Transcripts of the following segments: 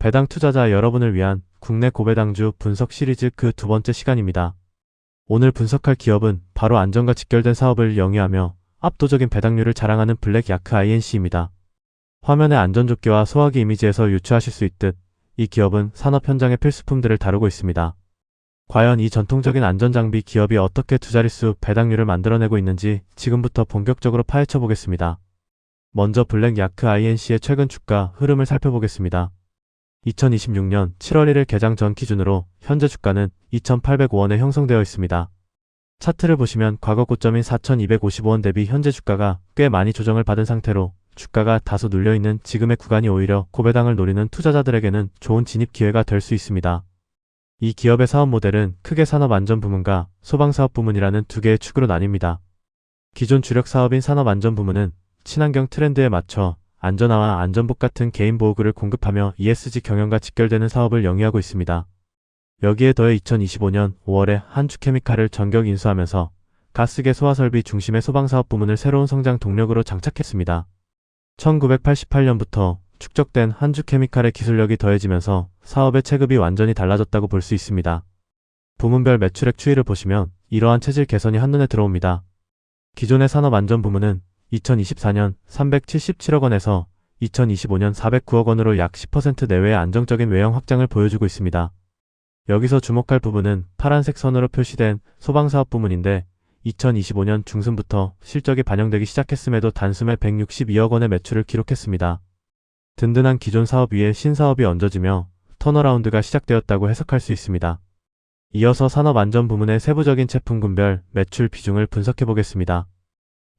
배당 투자자 여러분을 위한 국내 고배당주 분석 시리즈 그 두 번째 시간입니다. 오늘 분석할 기업은 바로 안전과 직결된 사업을 영위하며 압도적인 배당률을 자랑하는 블랙야크 INC입니다. 화면의 안전조끼와 소화기 이미지에서 유추하실 수 있듯 이 기업은 산업 현장의 필수품들을 다루고 있습니다. 과연 이 전통적인 안전장비 기업이 어떻게 두 자릿수 배당률을 만들어내고 있는지 지금부터 본격적으로 파헤쳐 보겠습니다. 먼저 블랙야크 INC의 최근 주가 흐름을 살펴보겠습니다. 2026년 7월 1일 개장 전 기준으로 현재 주가는 2,805원에 형성되어 있습니다. 차트를 보시면 과거 고점인 4,255원 대비 현재 주가가 꽤 많이 조정을 받은 상태로 주가가 다소 눌려있는 지금의 구간이 오히려 고배당을 노리는 투자자들에게는 좋은 진입 기회가 될 수 있습니다. 이 기업의 사업 모델은 크게 산업안전부문과 소방사업부문이라는 두 개의 축으로 나뉩니다. 기존 주력 사업인 산업안전부문은 친환경 트렌드에 맞춰 안전화와 안전복 같은 개인 보호구를 공급하며 ESG 경영과 직결되는 사업을 영위하고 있습니다. 여기에 더해 2025년 5월에 한주케미칼을 전격 인수하면서 가스계 소화설비 중심의 소방사업 부문을 새로운 성장 동력으로 장착했습니다. 1988년부터 축적된 한주케미칼의 기술력이 더해지면서 사업의 체급이 완전히 달라졌다고 볼 수 있습니다. 부문별 매출액 추이를 보시면 이러한 체질 개선이 한눈에 들어옵니다. 기존의 산업안전 부문은 2024년 377억 원에서 2025년 409억 원으로 약 10% 내외의 안정적인 외형 확장을 보여주고 있습니다. 여기서 주목할 부분은 파란색 선으로 표시된 소방사업 부문인데 2025년 중순부터 실적이 반영되기 시작했음에도 단숨에 162억 원의 매출을 기록했습니다. 든든한 기존 사업 위에 신사업이 얹어지며 턴어라운드가 시작되었다고 해석할 수 있습니다. 이어서 산업안전 부문의 세부적인 제품군별 매출 비중을 분석해 보겠습니다.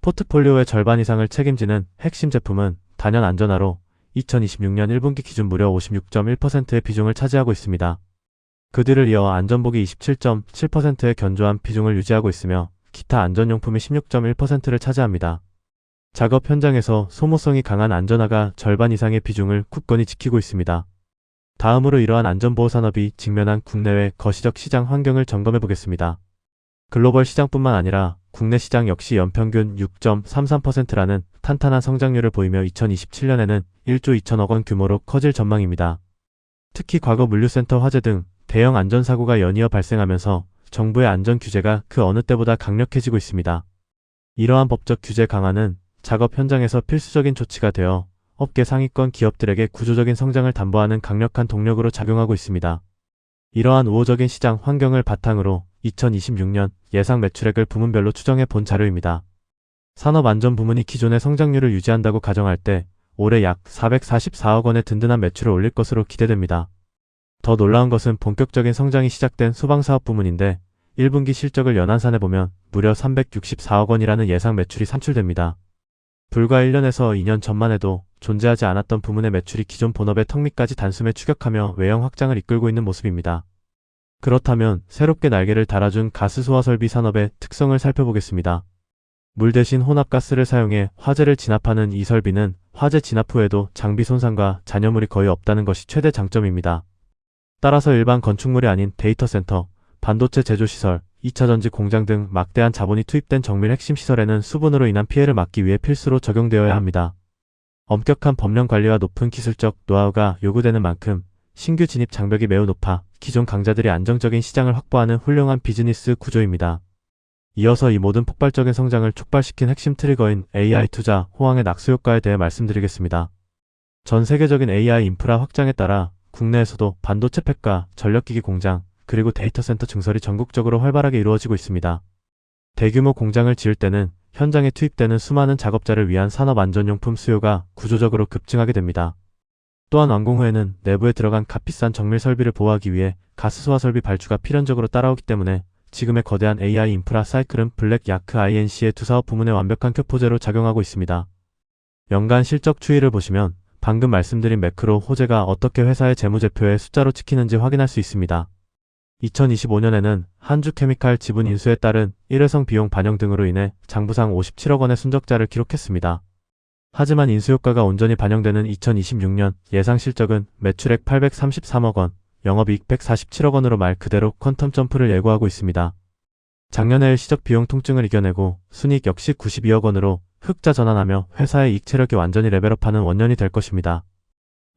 포트폴리오의 절반 이상을 책임지는 핵심 제품은 단연 안전화로 2026년 1분기 기준 무려 56.1%의 비중을 차지하고 있습니다. 그들을 이어 안전복이 27.7%의 견조한 비중을 유지하고 있으며 기타 안전용품이 16.1%를 차지합니다. 작업 현장에서 소모성이 강한 안전화가 절반 이상의 비중을 굳건히 지키고 있습니다. 다음으로 이러한 안전보호 산업이 직면한 국내외 거시적 시장 환경을 점검해 보겠습니다. 글로벌 시장뿐만 아니라 국내 시장 역시 연평균 6.33%라는 탄탄한 성장률을 보이며 2027년에는 1조 2천억 원 규모로 커질 전망입니다. 특히 과거 물류센터 화재 등 대형 안전사고가 연이어 발생하면서 정부의 안전 규제가 그 어느 때보다 강력해지고 있습니다. 이러한 법적 규제 강화는 작업 현장에서 필수적인 조치가 되어 업계 상위권 기업들에게 구조적인 성장을 담보하는 강력한 동력으로 작용하고 있습니다. 이러한 우호적인 시장 환경을 바탕으로 2026년 예상 매출액을 부문별로 추정해 본 자료입니다. 산업안전 부문이 기존의 성장률을 유지한다고 가정할 때 올해 약 444억 원의 든든한 매출을 올릴 것으로 기대됩니다. 더 놀라운 것은 본격적인 성장이 시작된 소방사업 부문인데 1분기 실적을 연한산해보면 무려 364억 원이라는 예상 매출이 산출됩니다. 불과 1년에서 2년 전만 해도 존재하지 않았던 부문의 매출이 기존 본업의 턱 밑까지 단숨에 추격하며 외형 확장을 이끌고 있는 모습입니다. 그렇다면 새롭게 날개를 달아준 가스 소화 설비 산업의 특성을 살펴보겠습니다. 물 대신 혼합가스를 사용해 화재를 진압하는 이 설비는 화재 진압 후에도 장비 손상과 잔여물이 거의 없다는 것이 최대 장점입니다. 따라서 일반 건축물이 아닌 데이터 센터, 반도체 제조시설, 2차전지 공장 등 막대한 자본이 투입된 정밀 핵심 시설에는 수분으로 인한 피해를 막기 위해 필수로 적용되어야 합니다. 엄격한 법령 관리와 높은 기술적 노하우가 요구되는 만큼 신규 진입 장벽이 매우 높아 기존 강자들이 안정적인 시장을 확보하는 훌륭한 비즈니스 구조입니다. 이어서 이 모든 폭발적인 성장을 촉발시킨 핵심 트리거인 AI 투자 호황의 낙수 효과에 대해 말씀드리겠습니다. 전 세계적인 AI 인프라 확장에 따라 국내에서도 반도체 팩과 전력기기 공장, 그리고 데이터 센터 증설이 전국적으로 활발하게 이루어지고 있습니다. 대규모 공장을 지을 때는 현장에 투입되는 수많은 작업자를 위한 산업안전용품 수요가 구조적으로 급증하게 됩니다. 또한 완공 후에는 내부에 들어간 값비싼 정밀 설비를 보호하기 위해 가스 소화 설비 발주가 필연적으로 따라오기 때문에 지금의 거대한 AI 인프라 사이클은 블랙야크 INC의 두 사업 부문의 완벽한 교포제로 작용하고 있습니다. 연간 실적 추이를 보시면 방금 말씀드린 매크로 호재가 어떻게 회사의 재무제표에 숫자로 찍히는지 확인할 수 있습니다. 2025년에는 한주케미칼 지분 인수에 따른 일회성 비용 반영 등으로 인해 장부상 57억 원의 순적자를 기록했습니다. 하지만 인수효과가 온전히 반영되는 2026년 예상 실적은 매출액 833억 원, 영업이익 147억 원으로 말 그대로 퀀텀 점프를 예고하고 있습니다. 작년의 일시적 비용 통증을 이겨내고 순이익 역시 92억 원으로 흑자 전환하며 회사의 이익 체력이 완전히 레벨업하는 원년이 될 것입니다.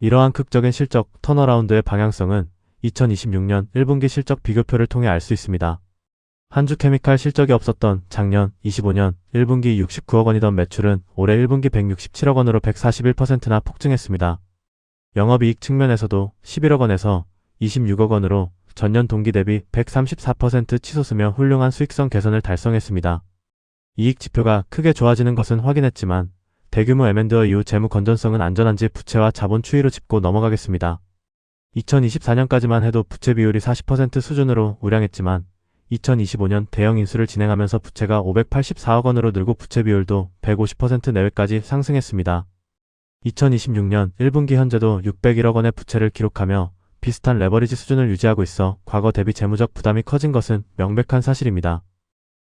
이러한 극적인 실적 턴어라운드의 방향성은 2026년 1분기 실적 비교표를 통해 알 수 있습니다. 한주케미칼 실적이 없었던 작년 25년 1분기 69억 원이던 매출은 올해 1분기 167억 원으로 141%나 폭증했습니다. 영업이익 측면에서도 11억 원에서 26억 원으로 전년 동기 대비 134% 치솟으며 훌륭한 수익성 개선을 달성했습니다. 이익 지표가 크게 좋아지는 것은 확인했지만 대규모 M&A 이후 재무 건전성은 안전한지 부채와 자본 추이로 짚고 넘어가겠습니다. 2024년까지만 해도 부채 비율이 40% 수준으로 우량했지만 2025년 대형 인수를 진행하면서 부채가 584억 원으로 늘고 부채 비율도 150% 내외까지 상승했습니다. 2026년 1분기 현재도 601억 원의 부채를 기록하며 비슷한 레버리지 수준을 유지하고 있어 과거 대비 재무적 부담이 커진 것은 명백한 사실입니다.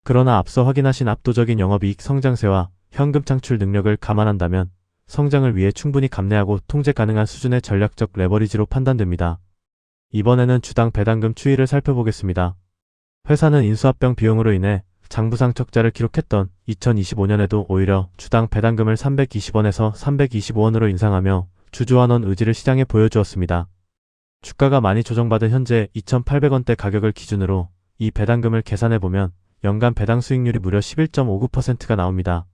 그러나 앞서 확인하신 압도적인 영업이익 성장세와 현금 창출 능력을 감안한다면 성장을 위해 충분히 감내하고 통제 가능한 수준의 전략적 레버리지로 판단됩니다. 이번에는 주당 배당금 추이를 살펴보겠습니다. 회사는 인수합병 비용으로 인해 장부상 적자를 기록했던 2025년에도 오히려 주당 배당금을 320원에서 325원으로 인상하며 주주환원 의지를 시장에 보여주었습니다. 주가가 많이 조정받은 현재 2,800원대 가격을 기준으로 이 배당금을 계산해보면 연간 배당 수익률이 무려 11.59%가 나옵니다.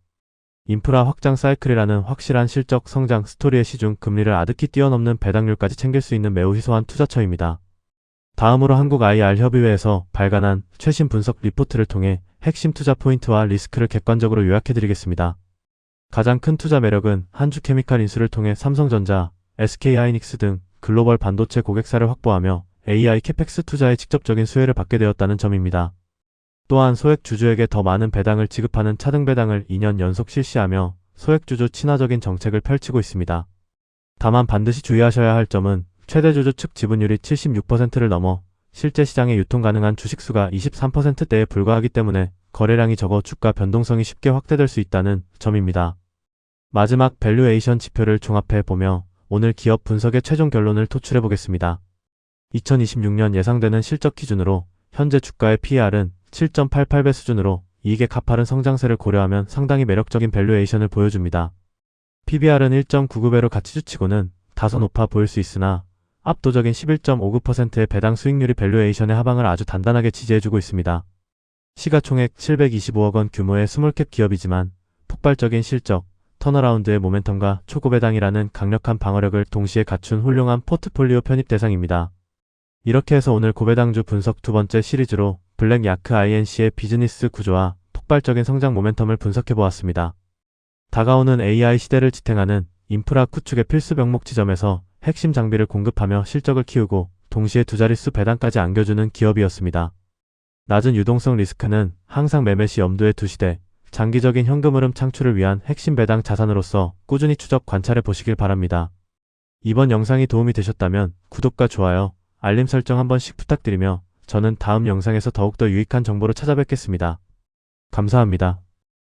인프라 확장 사이클이라는 확실한 실적 성장 스토리의 시중 금리를 아득히 뛰어넘는 배당률까지 챙길 수 있는 매우 희소한 투자처입니다. 다음으로 한국IR협의회에서 발간한 최신 분석 리포트를 통해 핵심 투자 포인트와 리스크를 객관적으로 요약해드리겠습니다. 가장 큰 투자 매력은 한주케미칼 인수를 통해 삼성전자, SK하이닉스 등 글로벌 반도체 고객사를 확보하며 AI 캐펙스 투자의 직접적인 수혜를 받게 되었다는 점입니다. 또한 소액주주에게 더 많은 배당을 지급하는 차등 배당을 2년 연속 실시하며 소액주주 친화적인 정책을 펼치고 있습니다. 다만 반드시 주의하셔야 할 점은 최대주주 측 지분율이 76%를 넘어 실제 시장에 유통 가능한 주식수가 23%대에 불과하기 때문에 거래량이 적어 주가 변동성이 쉽게 확대될 수 있다는 점입니다. 마지막 밸류에이션 지표를 종합해 보며 오늘 기업 분석의 최종 결론을 토출해 보겠습니다. 2026년 예상되는 실적 기준으로 현재 주가의 PER은 7.88배 수준으로 이익의 가파른 성장세를 고려하면 상당히 매력적인 밸류에이션을 보여줍니다. PBR은 1.99배로 가치주치고는 다소 높아 보일 수 있으나 압도적인 11.59%의 배당 수익률이 밸류에이션의 하방을 아주 단단하게 지지해주고 있습니다. 시가총액 725억 원 규모의 스몰캡 기업이지만 폭발적인 실적, 턴어라운드의 모멘텀과 초고배당이라는 강력한 방어력을 동시에 갖춘 훌륭한 포트폴리오 편입 대상입니다. 이렇게 해서 오늘 고배당주 분석 두 번째 시리즈로 블랙야크 INC의 비즈니스 구조와 폭발적인 성장 모멘텀을 분석해보았습니다. 다가오는 AI 시대를 지탱하는 인프라 구축의 필수 병목 지점에서 핵심 장비를 공급하며 실적을 키우고 동시에 두 자릿수 배당까지 안겨주는 기업이었습니다. 낮은 유동성 리스크는 항상 매매 시 염두에 두시되 장기적인 현금 흐름 창출을 위한 핵심 배당 자산으로서 꾸준히 추적 관찰해 보시길 바랍니다. 이번 영상이 도움이 되셨다면 구독과 좋아요, 알림 설정 한 번씩 부탁드리며 저는 다음 영상에서 더욱더 유익한 정보로 찾아뵙겠습니다. 감사합니다.